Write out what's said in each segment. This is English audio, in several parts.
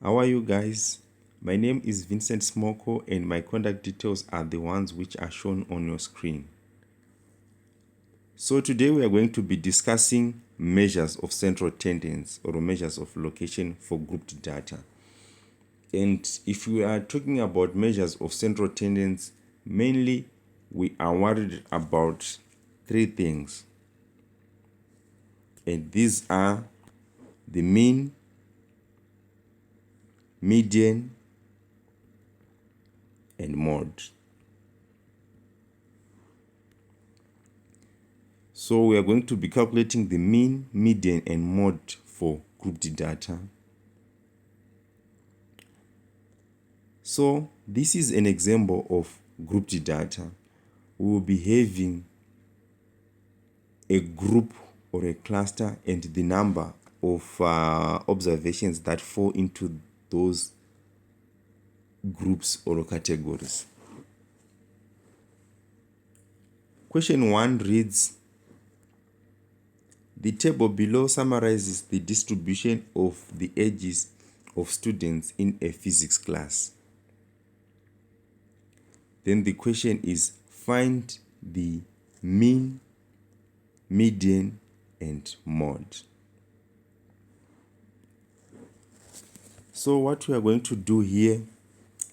How are you guys? My name is Vincent Smoko and my contact details are the ones which are shown on your screen. So today we are going to be discussing measures of central tendency or measures of location for grouped data. And if we are talking about measures of central tendency, mainly we are worried about three things. And these are the mean, median, and mode. So we are going to be calculating the mean, median, and mode for grouped data. So this is an example of grouped data. We will be having a group or a cluster and the number of observations that fall into those groups or categories. Question 1 reads, the table below summarizes the distribution of the ages of students in a physics class. Then the question is, find the mean, median, and mode. So what we are going to do here,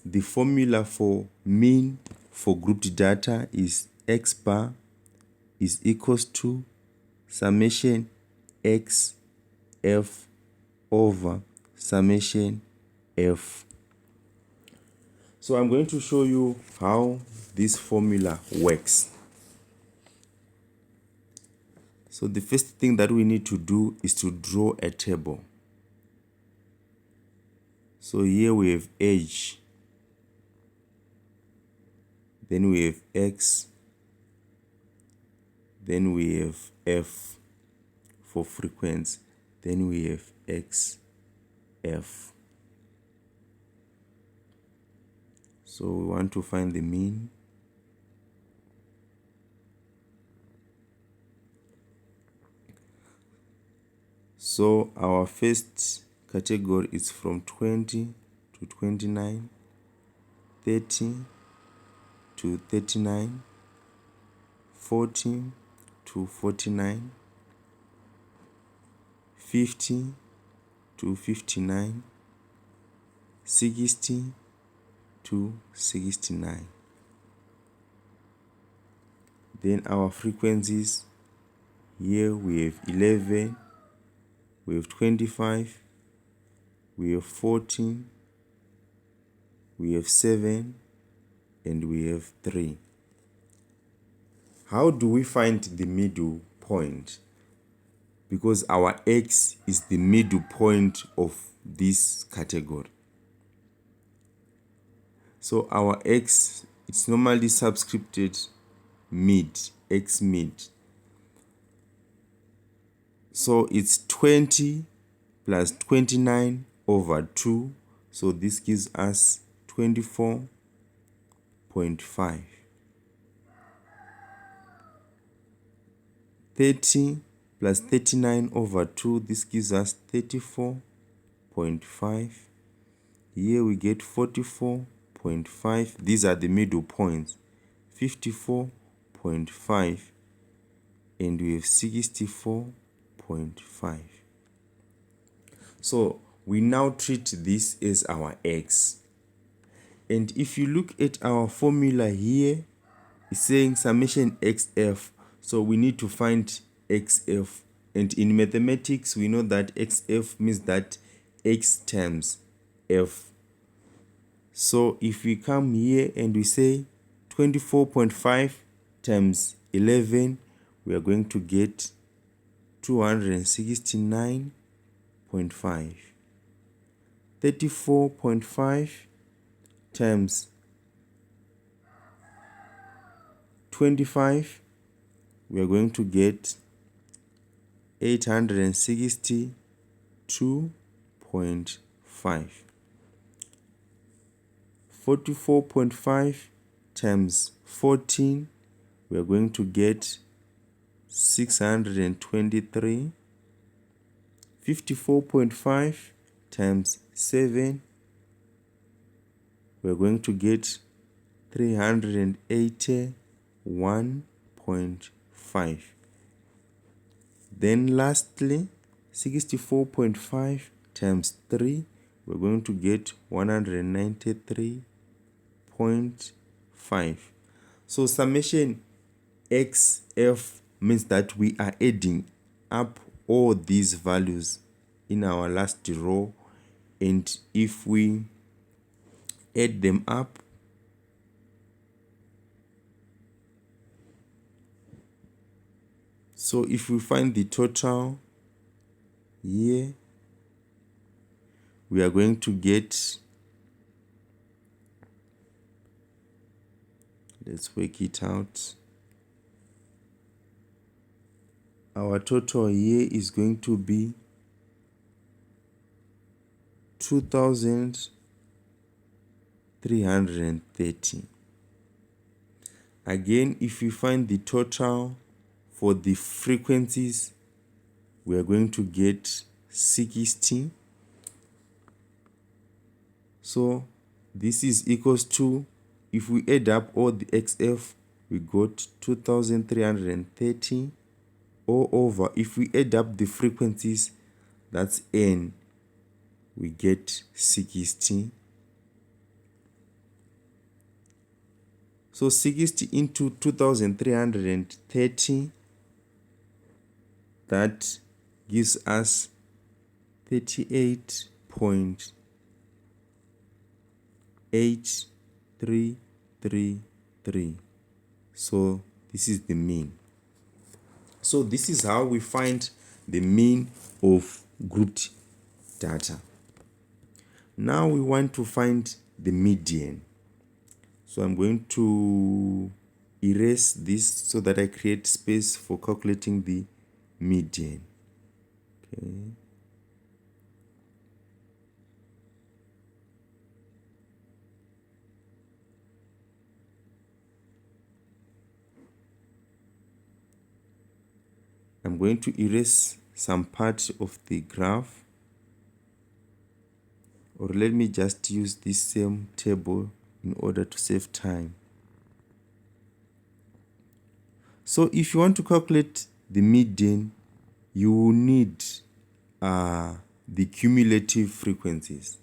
the formula for mean for grouped data is x bar is equals to summation x f over summation f. So I'm going to show you how this formula works. So the first thing that we need to do is to draw a table. So here we have age, then we have x, then we have f for frequency, then we have x, f. So we want to find the mean. So our first category is from 20 to 29, 30 to 39, 40 to 49, 50 to 59, 60 to 69. Then our frequencies, here we have 11, we have 25, we have 14, we have 7, and we have 3. How do we find the middle point? Because our x is the middle point of this category. So our x, it's normally subscripted mid, x mid. So it's 20 plus 29 over 2. So this gives us 24.5. 30 plus 39 over 2. This gives us 34.5. Here we get 44.5. These are the middle points. 54.5. And we have 64.5. So we now treat this as our x. And if you look at our formula here, it's saying summation xf. So we need to find xf. And in mathematics, we know that xf means that x times f. So if we come here and we say 24.5 times 11, we are going to get 269.5. 34.5 times 25, we are going to get 862.5. 44.5 times 14, we are going to get 623. 54.5 times 7, we're going to get 381.5. Then lastly, 64.5 times 3, we're going to get 193.5. So summation XF means that we are adding up all these values in our last row, and if we add them up, so if we find the total here, we are going to get, let's work it out. Our total here is going to be 2,330. Again, if we find the total for the frequencies, we are going to get 60. So this is equals to, if we add up all the XF, we got 2,330 all over. If we add up the frequencies, that's N, we get 60. So 60 into 2,330, that gives us 38.8333. So this is the mean. So this is how we find the mean of grouped data. Now we want to find the median. So I'm going to erase this so that I create space for calculating the median. Okay. I'm going to erase some part of the graph, or let me just use this same table in order to save time. So if you want to calculate the median, you will need the cumulative frequencies.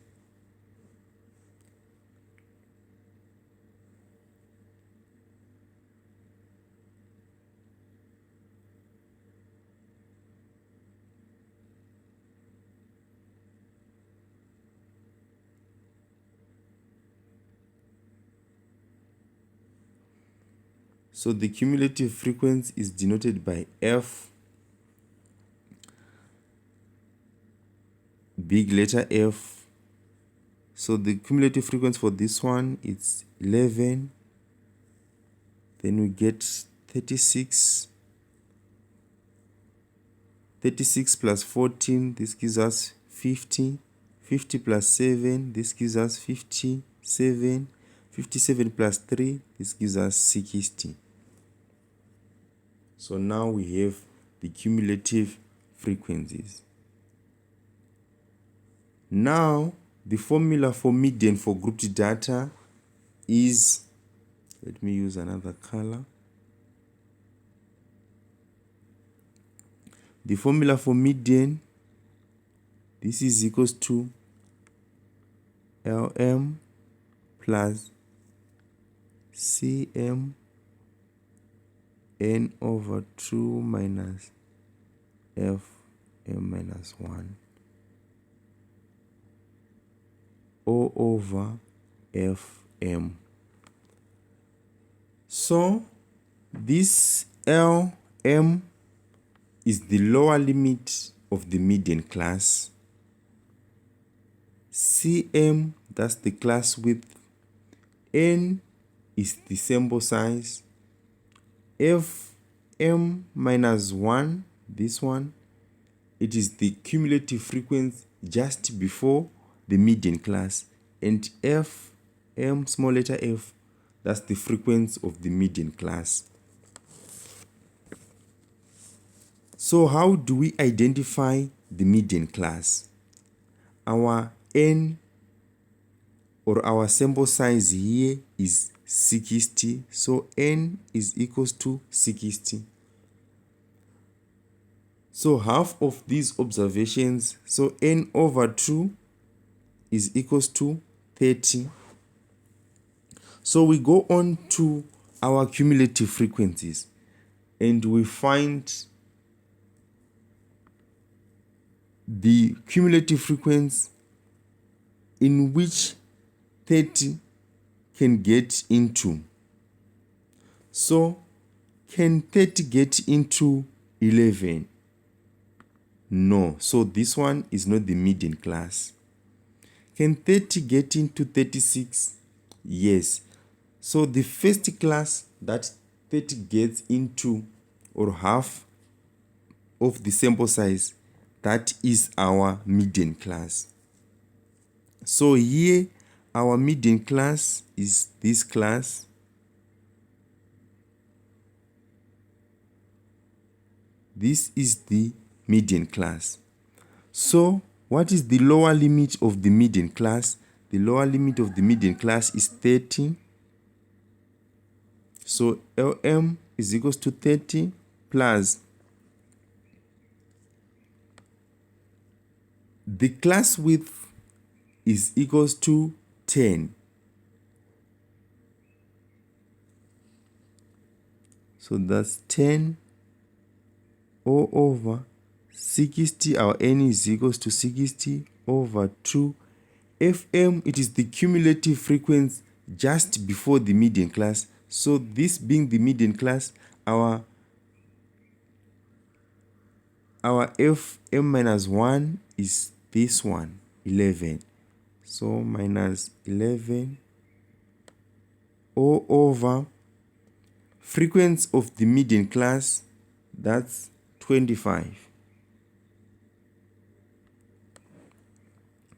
So the cumulative frequency is denoted by F, big letter F. So the cumulative frequency for this one is 11. Then we get 36. 36 plus 14, this gives us 50. 50 plus 7, this gives us 57. 57 plus 3, this gives us 60. So now we have the cumulative frequencies. Now, the formula for median for grouped data is, let me use another color. The formula for median, this is equals to LM plus CM N over 2 minus FM minus 1 O over FM. So this LM is the lower limit of the median class. CM, that's the class width. N is the sample size. FM minus 1, this one, it is the cumulative frequency just before the median class. And FM, small letter f, that's the frequency of the median class. So how do we identify the median class? Our n, or our sample size here is 60, so n is equals to 60. So half of these observations, so n over 2 is equals to 30. So we go on to our cumulative frequencies and we find the cumulative frequency in which 30 can get into. So can 30 get into 11? No. So this one is not the median class. Can 30 get into 36? Yes. So the first class that 30 gets into, or half of the sample size, that is our median class. So here our median class is this class. This is the median class. So what is the lower limit of the median class? The lower limit of the median class is 30. So Lm is equals to 30 plus the class width is equals to 10. So that's 10 all over 60. Our n is equals to 60 over 2. Fm, it is the cumulative frequency just before the median class. So this being the median class, our Fm minus 1 is this one, 11. So minus 11 all over frequency of the median class, that's 25.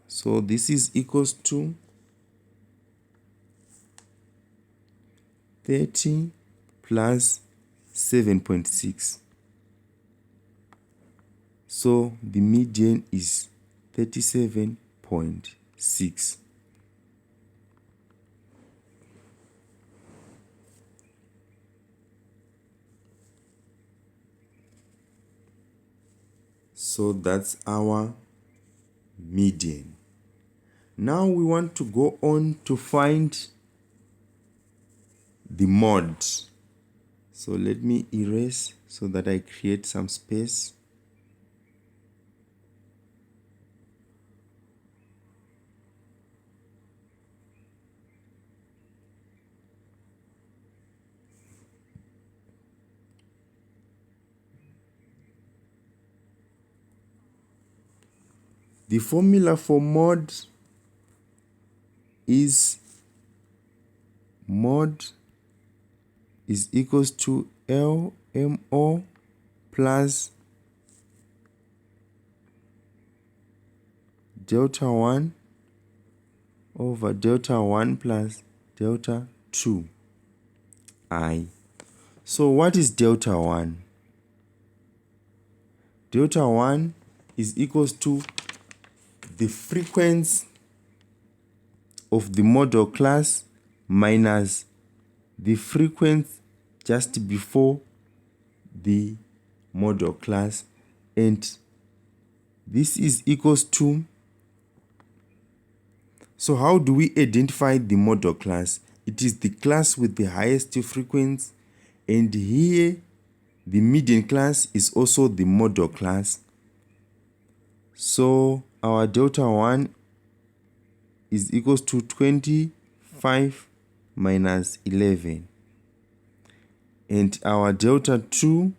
So this is equals to 30 plus 7.6. So the median is 37.6. So that's our median. Now we want to go on to find the mode. So let me erase so that I create some space. The formula for mode is equals to LMO plus delta 1 over delta 1 plus delta 2 I. So what is delta 1? Delta 1 is equals to the frequency of the model class minus the frequency just before the model class, and this is equals to, so how do we identify the model class? It is the class with the highest frequency, and here the median class is also the model class. So our delta 1 is equals to 25 minus 11. And our delta 2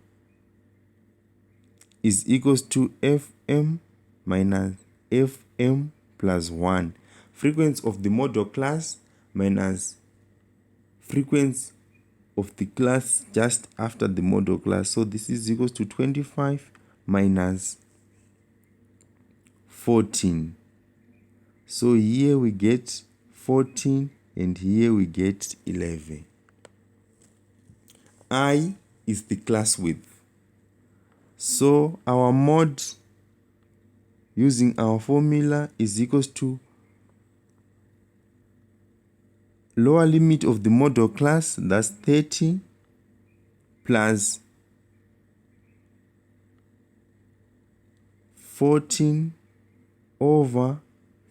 is equals to Fm minus Fm plus 1. Frequency of the model class minus frequency of the class just after the model class. So this is equals to 25 minus 14. So here we get 14 and here we get 11. I is the class width. So our mode using our formula is equals to lower limit of the model class, that's 30 plus 14 over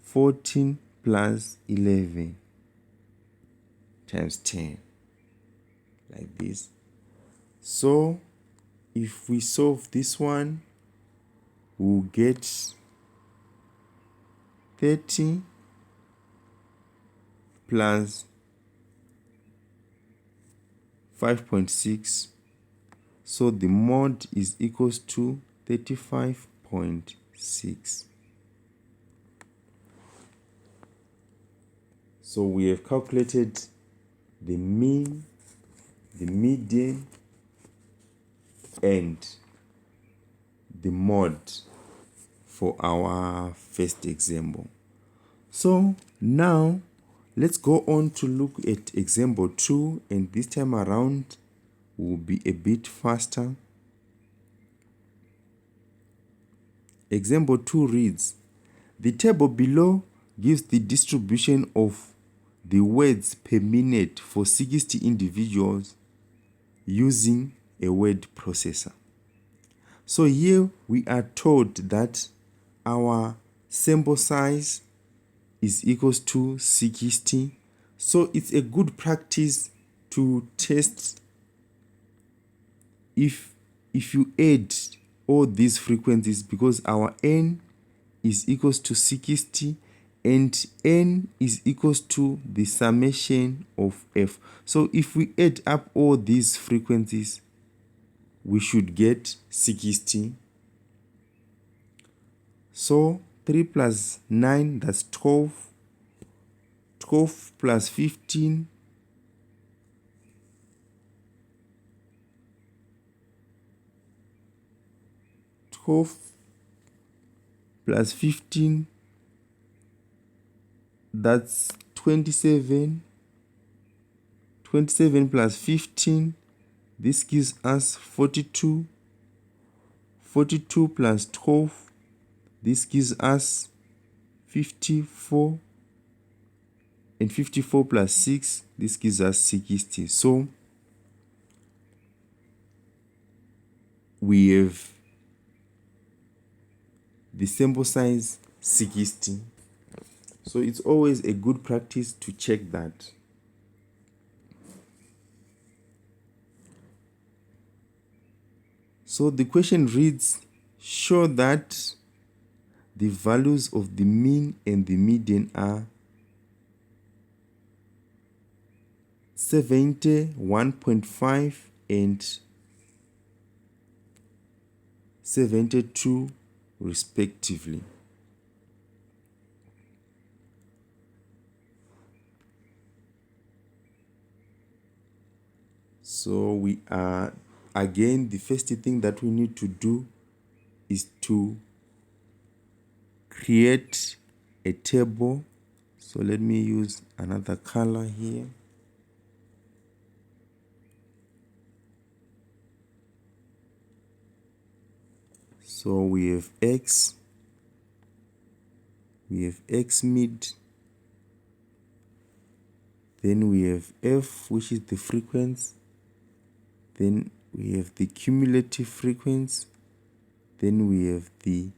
14 plus 11 times 10, like this. So if we solve this one, we'll get 30 plus 5.6. So the mod is equals to 35.6. So we have calculated the mean, the median, and the mod for our first example. So now let's go on to look at example 2, and this time around will be a bit faster. Example 2 reads, the table below gives the distribution of the words per minute for 60 individuals using a word processor. So here we are told that our sample size is equals to 60. So it's a good practice to test if you add all these frequencies, because our n is equals to 60 and n is equals to the summation of f. So if we add up all these frequencies, we should get 60. So 3 plus 9, that's 12. 12 plus 15, plus 15, that's 27. 27 plus 15, this gives us 42. 42 plus 12, this gives us 54. And 54 plus 6, this gives us 60. So we have the sample size 60. So it's always a good practice to check that. So the question reads, show that the values of the mean and the median are 71.5 and 72 respectively. So we are, again, the first thing that we need to do is to create a table. So let me use another color here. So we have x mid, then we have f, which is the frequency, then we have the cumulative frequency, then we have the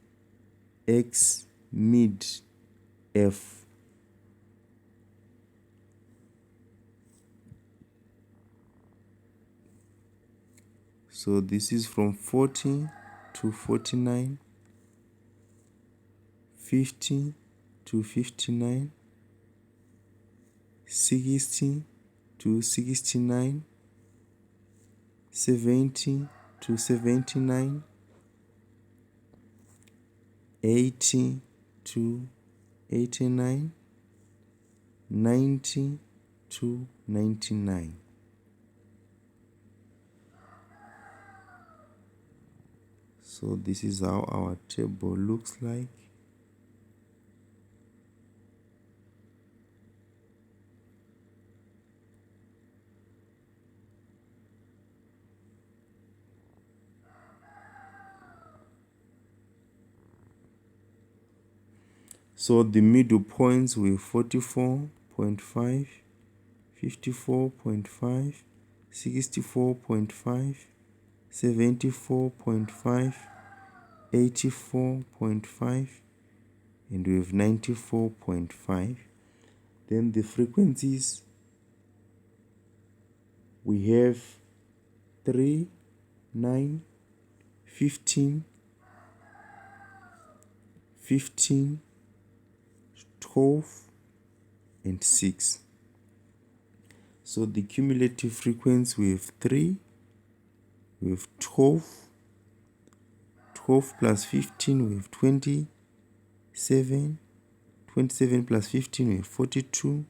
x mid f. So this is from 40 to 49, 50 to 59, 60 to 69, 70 to 79, 80 to 89, 90 to 99. So this is how our table looks like. So the middle points were 44.5, 54.5, 64.5, 74.5, 84.5, and we have 94.5. Then the frequencies, we have 3, 9, 15, 15, 12, and 6. So the cumulative frequency, we have 3, we have 12, 12 plus 15, we have 27, 27 plus 15, we have 42,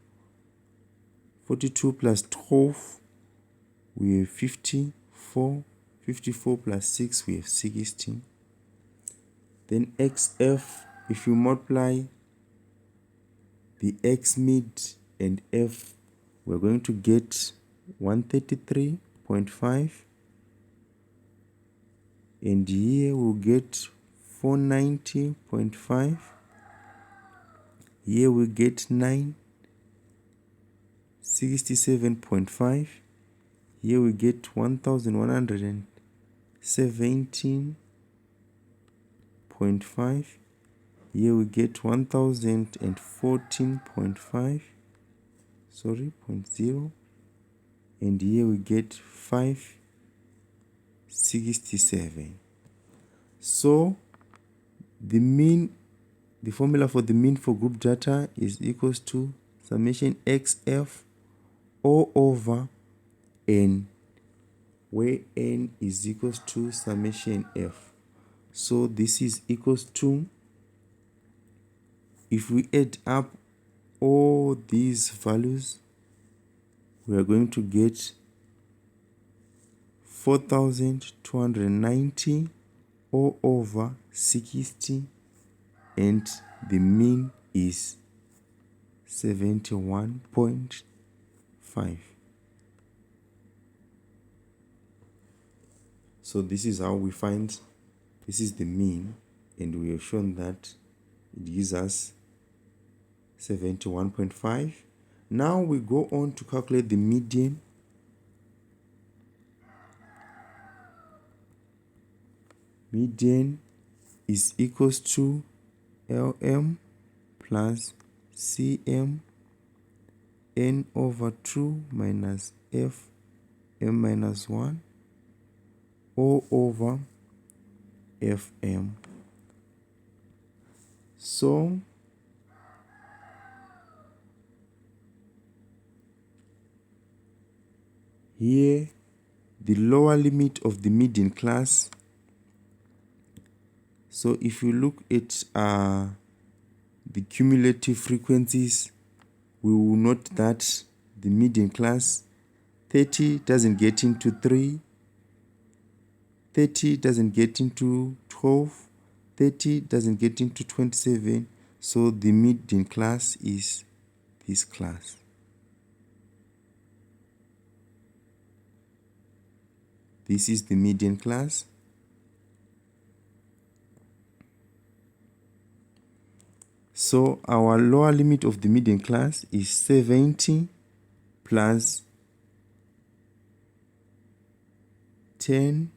42 plus 12, we have 54, 54 plus 6, we have 16. Then XF, if you multiply the X mid and F, we're going to get 133.5, and here we'll get 490.5, here we get 967.5, here we get 1117.5, here we get 1014.5, sorry, 0.0, and here we get 567. So the formula for the mean for group data is equals to summation XF all over N, where N is equals to summation F. So this is equals to, if we add up all these values, we are going to get 4,290 all over 60, and the mean is 71.5. So this is how we find, this is the mean, and we have shown that it gives us 71.5. Now we go on to calculate the median. Median is equals to LM plus CM N over 2 minus F M minus 1 all over FM. So here the lower limit of the median class. So if you look at the cumulative frequencies, we will note that the median class 30 doesn't get into 3, 30 doesn't get into 12, 30 doesn't get into 27. So the median class is this class. This is the median class. So our lower limit of the median class is 70 plus 10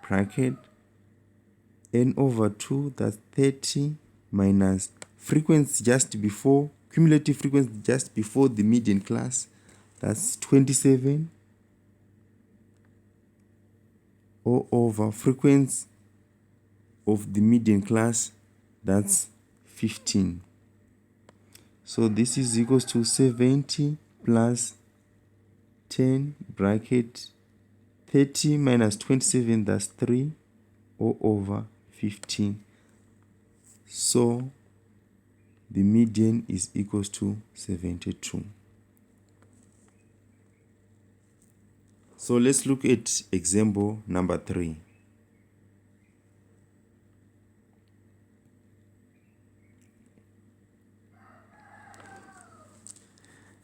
bracket N over 2, that's 30, minus frequency just before, cumulative frequency just before the median class, that's 27, all over frequency of the median class, that's 15. So this is equals to 70 plus 10 bracket 30 minus 27, that's 3, all over 15. So the median is equals to 72. So let's look at example number 3.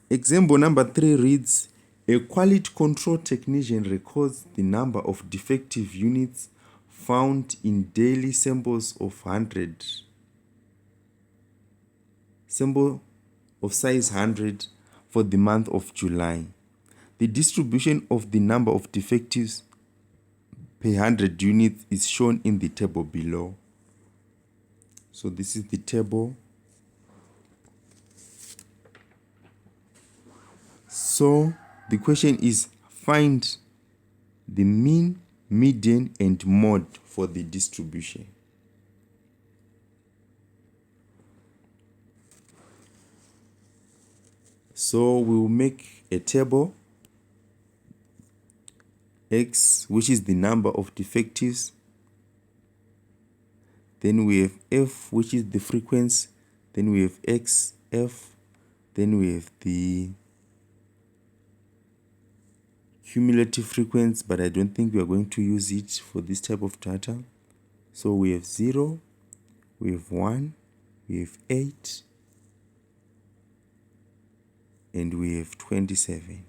Example number 3 reads, a quality control technician records the number of defective units found in daily samples of 100 sample of size 100 for the month of July. The distribution of the number of defectives per 100 units is shown in the table below. So this is the table. So the question is, find the mean, median, and mode for the distribution. So we will make a table, X, which is the number of defectives. Then we have F, which is the frequency. Then we have X, F. Then we have the cumulative frequency, but I don't think we are going to use it for this type of data. So we have 0, we have 1, we have 8, and we have 27.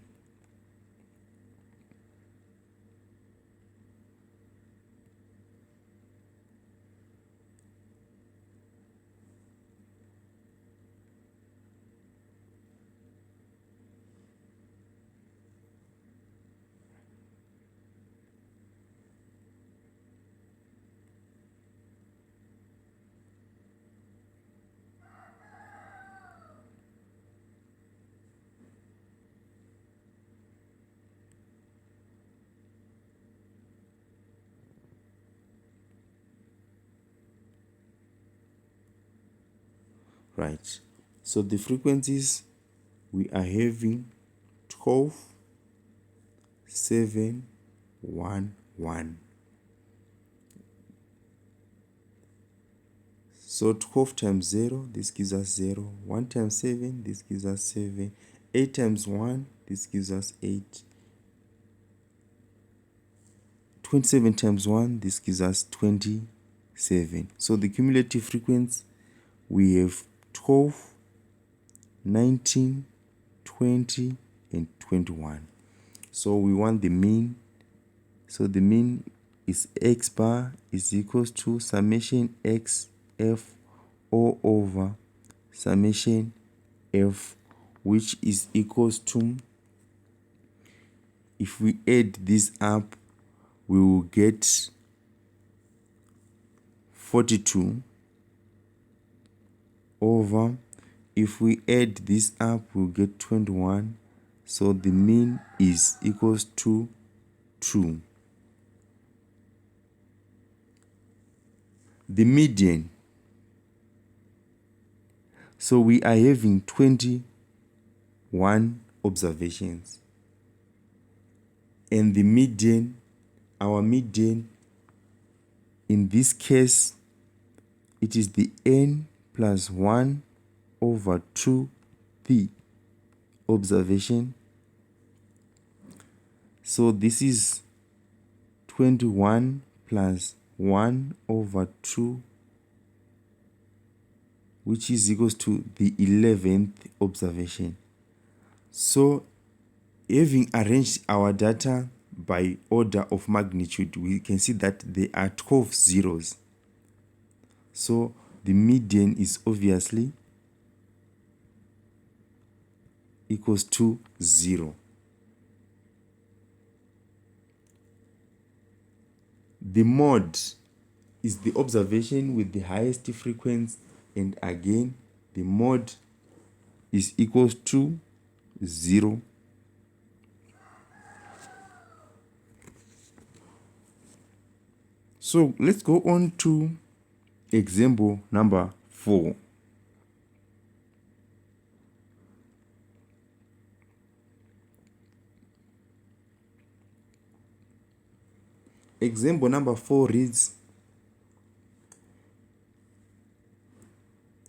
Right, so the frequencies we are having 12, 7, 1, 1. So 12 times 0, this gives us 0. 1 times 7, this gives us 7. 8 times 1, this gives us 8. 27 times 1, this gives us 27. So the cumulative frequency, we have 12, 19, 20, and 21. So we want the mean. So the mean is X bar is equals to summation X F all over summation F, which is equals to, if we add this up, we will get 42 over, if we add this up, we'll get 21. So the mean is equals to 2. The median. So we are having 21 observations. And the median, our median, in this case, it is the n plus 1 over 2 the observation. So this is 21 plus 1 over 2, which is equals to the 11th observation. So having arranged our data by order of magnitude, we can see that there are 12 zeros. So the median is obviously equals to 0. The mode is the observation with the highest frequency, and again the mode is equals to 0. So let's go on to example number 4. Example number 4 reads,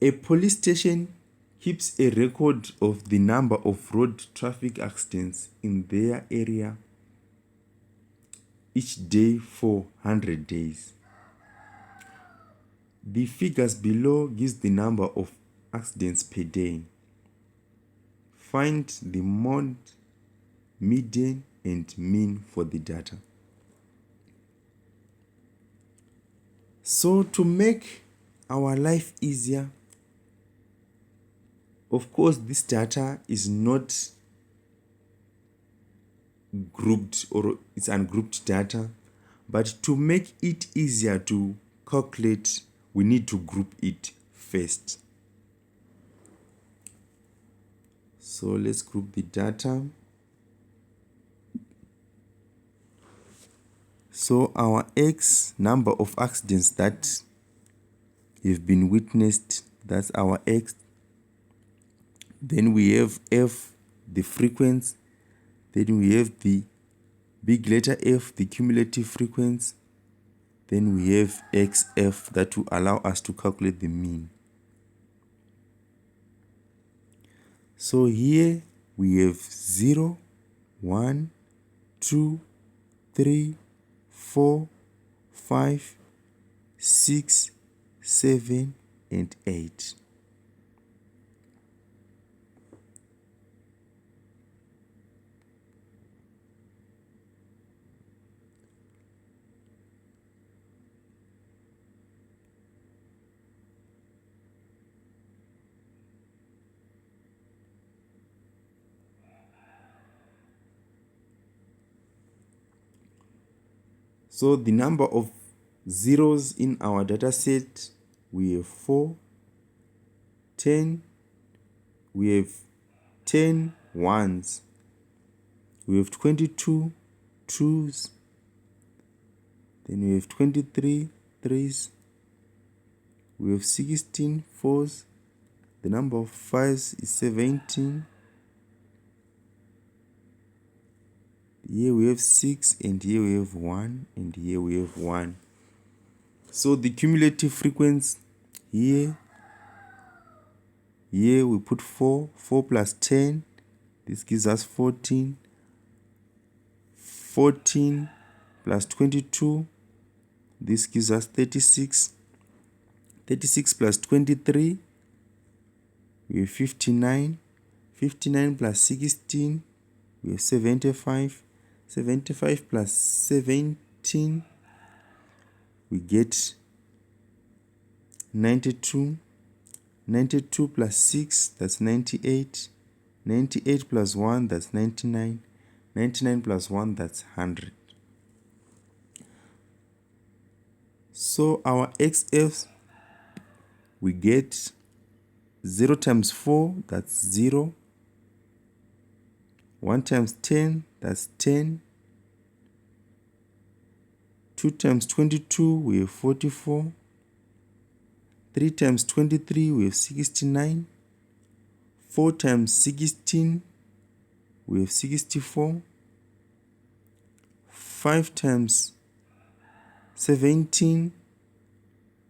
a police station keeps a record of the number of road traffic accidents in their area each day for 100 days. The figures below gives the number of accidents per day. Find the mode, median, and mean for the data. So to make our life easier, Of course, this data is not grouped, or it's ungrouped data, but to make it easier to calculate, we need to group it first. So let's group the data. So our X, number of accidents that have been witnessed, that's our X. Then we have F, the frequency. Then we have the big letter F, the cumulative frequency. Then we have XF, that will allow us to calculate the mean. So here we have 0, 1, 2, 3, 4, 5, 6, 7, and 8. So the number of zeros in our data set, we have 4, 10, we have 10 ones, we have 22 twos, then we have 23 threes, we have 16 fours, the number of fives is 17, here we have 6, and here we have 1, and here we have 1. So the cumulative frequency, here we put 4 plus 10, this gives us 14, 14 plus 22, this gives us 36, 36 plus 23, we have 59, 59 plus 16, we have 75, 75 plus 17, we get 92, 92 plus 6, that's 98, 98 plus 1, that's 99, 99 plus 1, that's 100. So our XF, we get 0 times 4, that's 0. 1 times 10, that's 10. 2 times 22, we have 44. 3 times 23, we have 69. 4 times 16, we have 64. 5 times 17,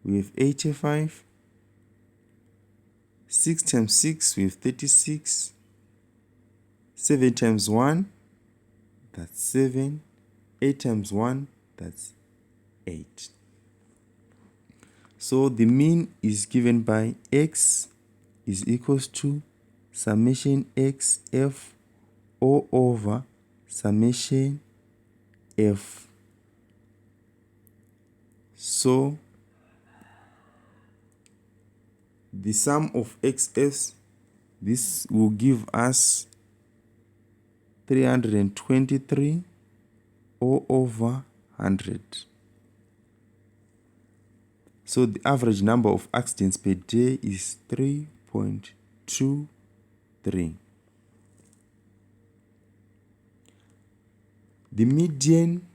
we have 85. 6 times 6, we have 36. 7 times 1, that's 7. 8 times 1, that's 8. So the mean is given by X is equals to summation XF all over summation F. So the sum of XFs, this will give us 323 all over 100. So the average number of accidents per day is 3.23. The median,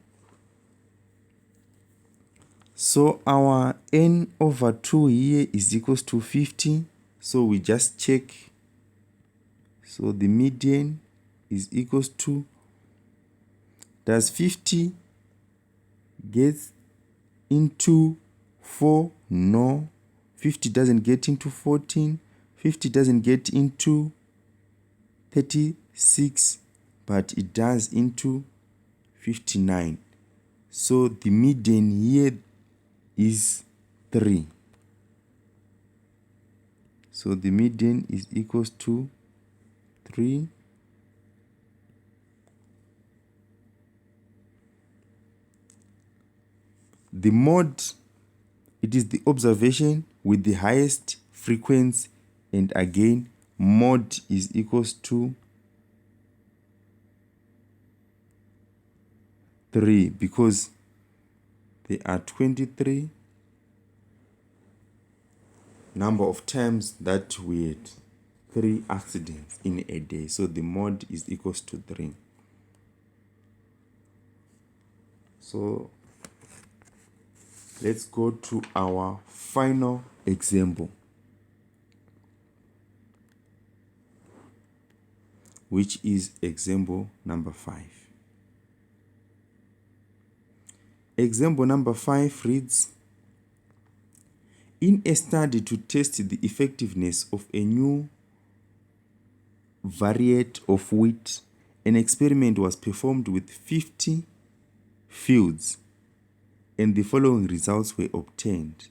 so our n over 2 here is equals to 50. So we just check. So the median is equals to, does 50 get into 4? No. 50 doesn't get into 14. 50 doesn't get into 36, but it does into 59. So the median here is 3. So the median is equals to 3. The mode, it is the observation with the highest frequency and again mod is equals to 3 because there are 23 number of times that we had 3 accidents in a day. So the mod is equals to 3. So let's go to our final example, which is example number 5. Example number 5 reads, in a study to test the effectiveness of a new variety of wheat, an experiment was performed with 50 fields and the following results were obtained.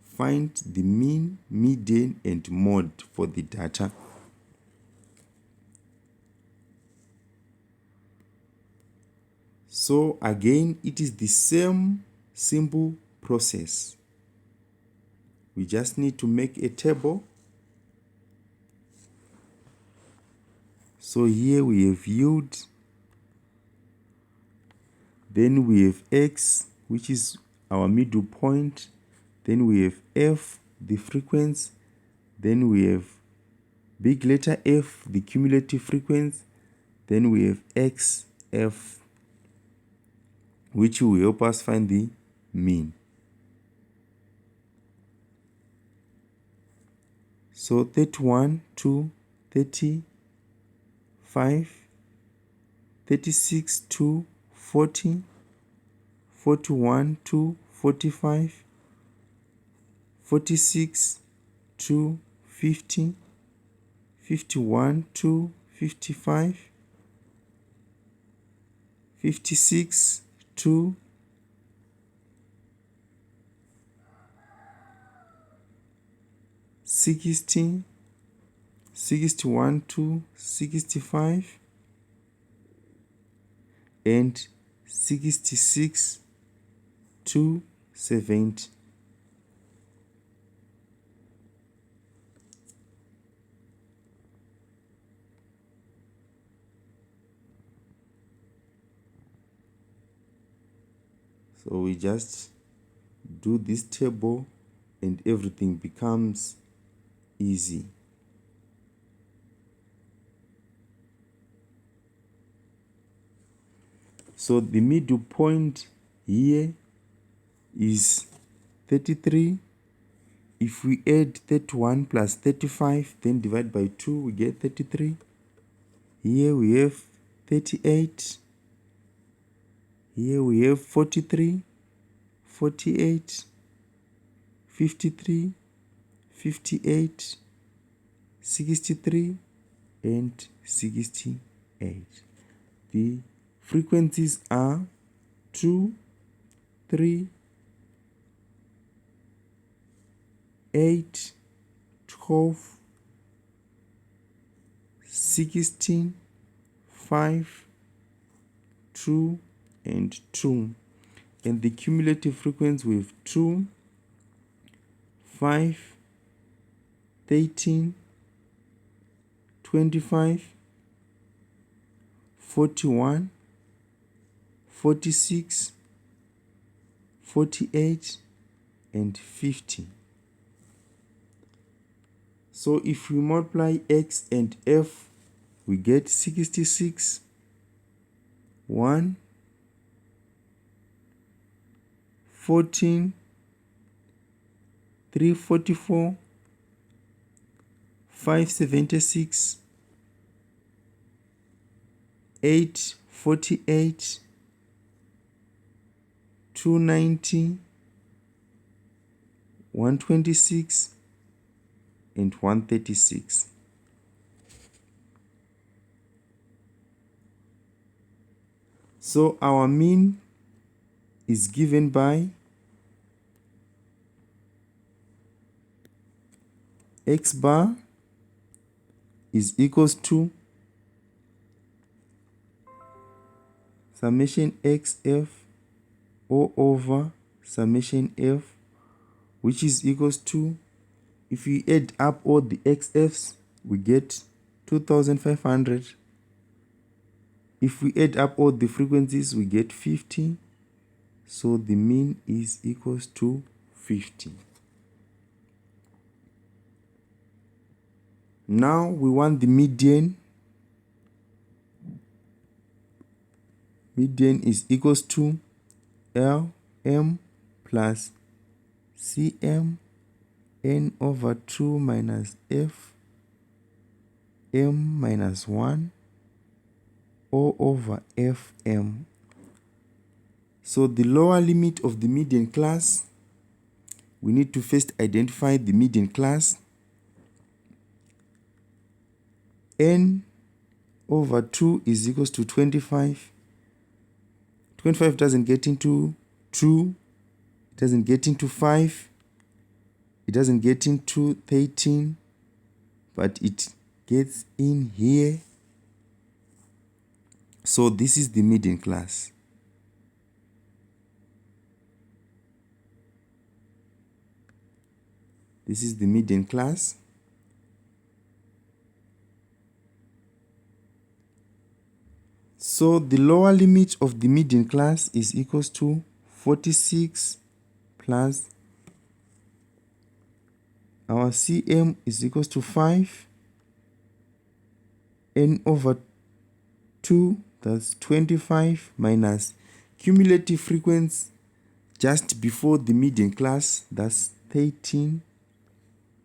Find the mean, median, and mode for the data. So again, it is the same simple process. We just need to make a table. So here we have yield, then we have x, which is our middle point, then we have f, the frequency, then we have big letter F, the cumulative frequency, then we have xf, which will help us find the mean. So 31 to 35, 36 to 40, 41 to 45, 46 to 50, 51 to 55, 56 to 60, 61 to 65, and 66 to 70. So we just do this table and everything becomes easy. So the middle point here is 33. If we add 31 plus 35, then divide by 2, we get 33. Here we have 38. Here we have 43, 48, 53, 58, 63, and 68. The frequencies are 2, 3, 8, 12, 16, 5, 2, and 2. And the cumulative frequency with 2, 5, 13, 25, 41, 46, 48, and 50. So if we multiply x and f, we get 66, 1, 14, 344, 576, 848, 290, 126, and 136. So our mean is given by x bar is equals to summation xf all over summation f, which is equals to, if we add up all the xf's, we get 2500. If we add up all the frequencies, we get 50. So the mean is equals to 50. Now we want the median. Median is equals to Lm plus Cm n over 2 minus f m minus 1 O over fm. So the lower limit of the median class, we need to first identify the median class. N over 2 is equals to 25. 25 doesn't get into 2. It doesn't get into 5. It doesn't get into 13. But it gets in here. So this is the median class. This is the median class. So the lower limit of the median class is equals to 46 plus our Cm is equals to 5. N over 2, that's 25, minus cumulative frequency just before the median class, that's 13,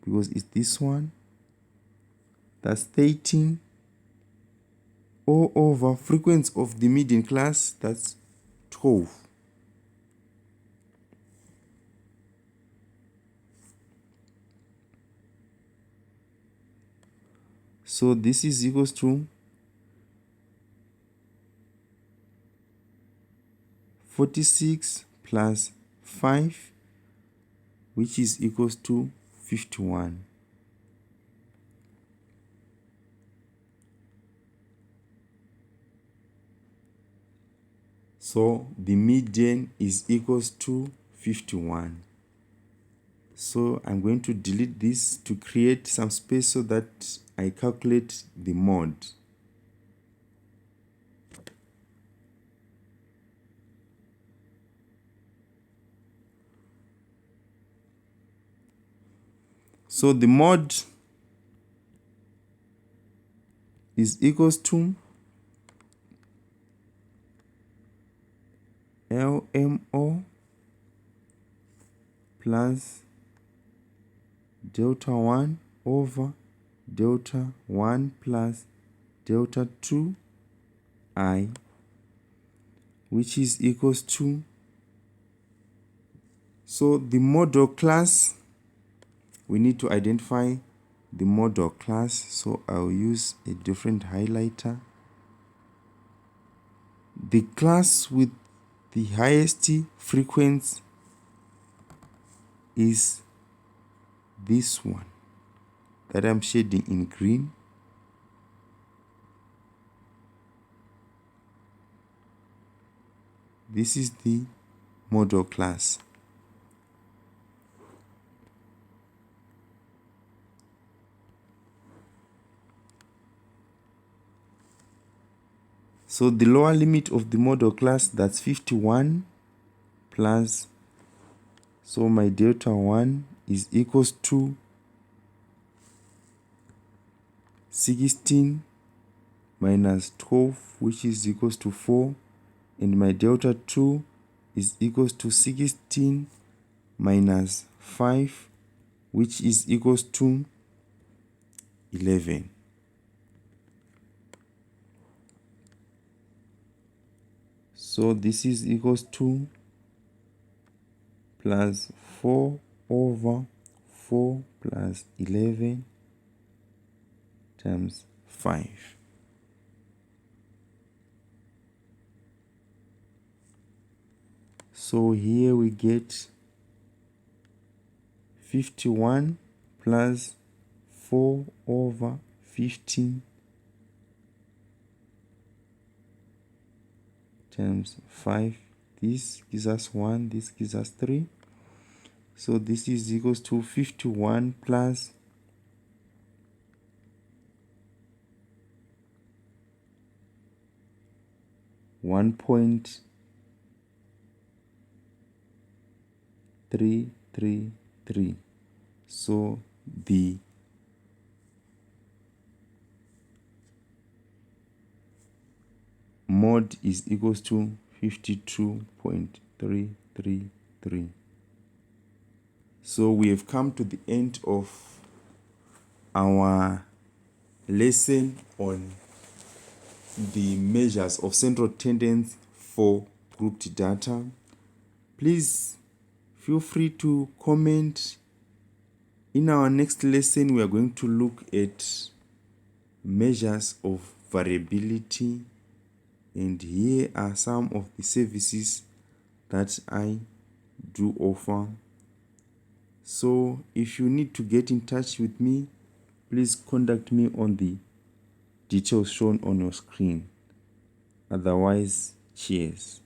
because it's this one. That's 13. O over frequency of the median class, that's 12. So this is equals to 46 plus 5, which is equals to 51. So the median is equals to 51. So I'm going to delete this to create some space so that I calculate the mode. So the mode is equals to LMO plus delta 1 over delta 1 plus delta 2 I, which is equals to, so the model class, we need to identify the model class. So I'll use a different highlighter. The class with the highest frequency is this one that I'm shading in green. This is the model class. So the lower limit of the model class, that's 51 plus, so my delta 1 is equals to 16 minus 12, which is equals to 4, and my delta 2 is equals to 16 minus 5, which is equals to 11. So this is equals to plus 4 over 4 plus 11 times 5. So here we get 51 plus 4 over 15 times 5. This gives us 1, this gives us 3. So this is equals to 51 plus 1.333. So the mod is equals to 52.333. So we have come to the end of our lesson on the measures of central tendency for grouped data. Please feel free to comment. In our next lesson, we are going to look at measures of variability, and here are some of the services that I do offer. So if you need to get in touch with me, please contact me on the details shown on your screen. Otherwise, cheers.